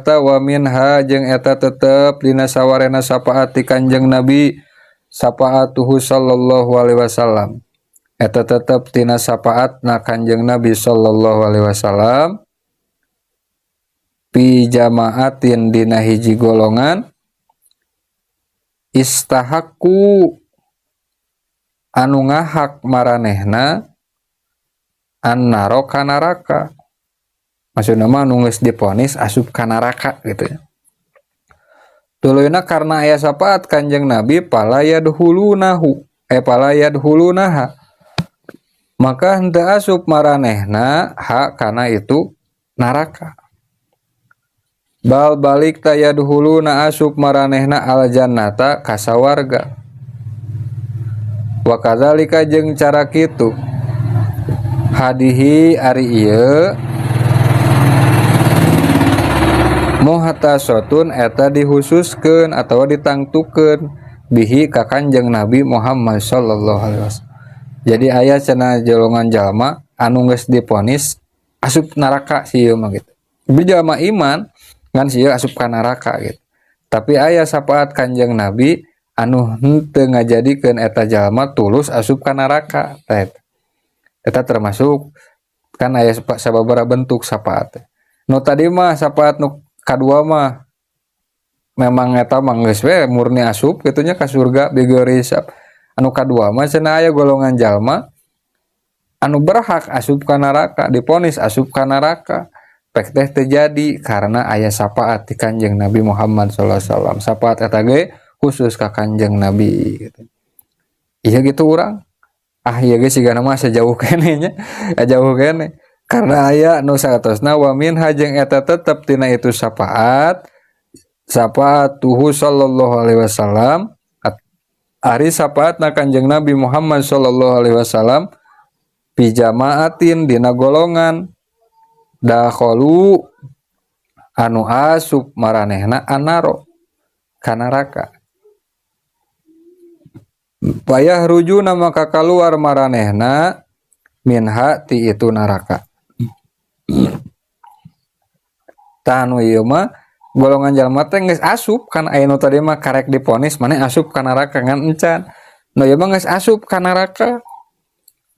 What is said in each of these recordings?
nyata wa minha jeung eta tetep dina sawarena syafaat ti Kanjeng Nabi syafaatuhu sallallahu alaihi wasallam eta tetep tina syafaatna Kanjeng Nabi sallallahu alaihi wasallam pi jamaatin dina hiji golongan istahaku anu ngahak maranehna annaro kana neraka. Maksudna mah anu geus diponis asup ka neraka gitu ya. Tuluyna karena aya syafaat Kanjeng Nabi pala yadhulunaha maka henteu asup maranehna kana itu neraka. Bal balik tayadhuluna asup maranehna al jannata ka sawarga. Wa kadzalika jeung cara kitu hadihi ari ieu muhtasatun eta dihususkeun atawa ditangtukeun bihi ka Kanjeng Nabi Muhammad sallallahu alaihi wasallam. Jadi aya cenah golongan jalma anu geus diponis asup neraka sieu mah gitu. Bi jalma iman ngan sieu asup ka neraka gitu. Tapi aya syafaat Kanjeng Nabi anu henteu ngajadikeun eta jalma tulus asup ka neraka. Eta termasuk kan aya sababaraha bentuk syafaat. Nu tadi mah syafaat nu kadua mah memang eta mah geus we murni asup kitunya ka surga bigeur hisab. Anu kadua mah cenah aya golongan jalma anu berhak asup ka neraka, diponis asup ka neraka. Pek teh terjadi karena aya syafaat ti Kanjeng Nabi Muhammad sallallahu alaihi wasallam. Syafaat eta ge khusus ka Kanjeng Nabi gitu. Iya gitu urang. Ieu ge sigana mah sejauh keneh nya, jauh keneh. Karena aya nu saatosna wa min hajeng eta tetep tina itu syafaatuhu sallallahu alaihi wasallam ari syafaatna Kanjeng Nabi Muhammad sallallahu alaihi wasallam fi jamaatin dina golongan dakhalu anu asup maranehna annaro kana neraka. Payah rujuna maka kaluar maranehna minha ti itu neraka. Tanu ieu mah golongan jalma teh geus asup kan aya nu tadi mah karek diponis maneh asup ka neraka ngan encan. Nu ieu mah geus asup ka neraka.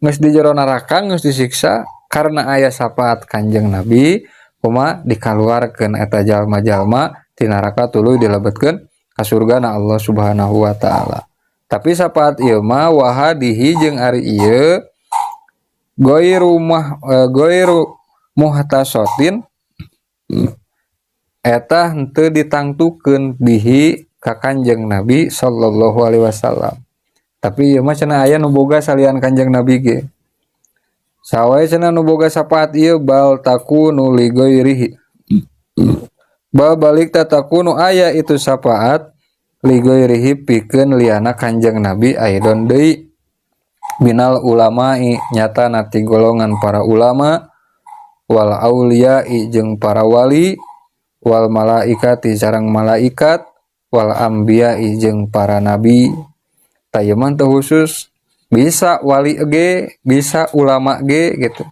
Geus di jero neraka geus disiksa karena aya syafaat Kanjeng Nabi kumaha dikaluarkeun eta jalma-jalma ti neraka tuluy dilebetkeun ka surgana Allah Subhanahu wa taala. Tapi syafaat ieu mah wahadihi jeung ari ieu goiru muhtasatin eta henteu ditangtukeun bihi ka Kanjeng Nabi sallallahu alaihi wasallam. Tapi ieu mah cenah aya nu boga salian Kanjeng Nabi ge. Sawae cenah nu boga syafaat ieu bal takunu li ghairihi. Bal balik takunu aya itu syafaat li ghairihi pikeun liana Kanjeng Nabi aidon deui minal ulama'i nyata nati golongan para ulama wal auliya'i jeung para wali wal malaikati sareng malaikat wal anbiya'i jeung para nabi. Tah mah teu khusus bisa wali ge bisa ulama ge gitu.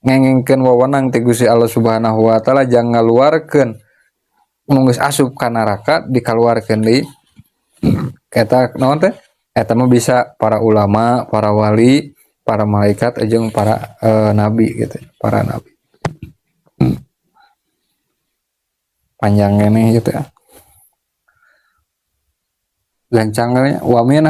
Ngengengkeun wewenang ti Gusti Allah Subhanahu wa taala jang ngaluarkeun nu geus asup ka neraka dikaluarkeun deui. Eta naon teh? Eta mah bisa para ulama, para wali, para malaikat jeung para nabi gitu, para nabi. Panjang ini gitu ya. Gancang wa min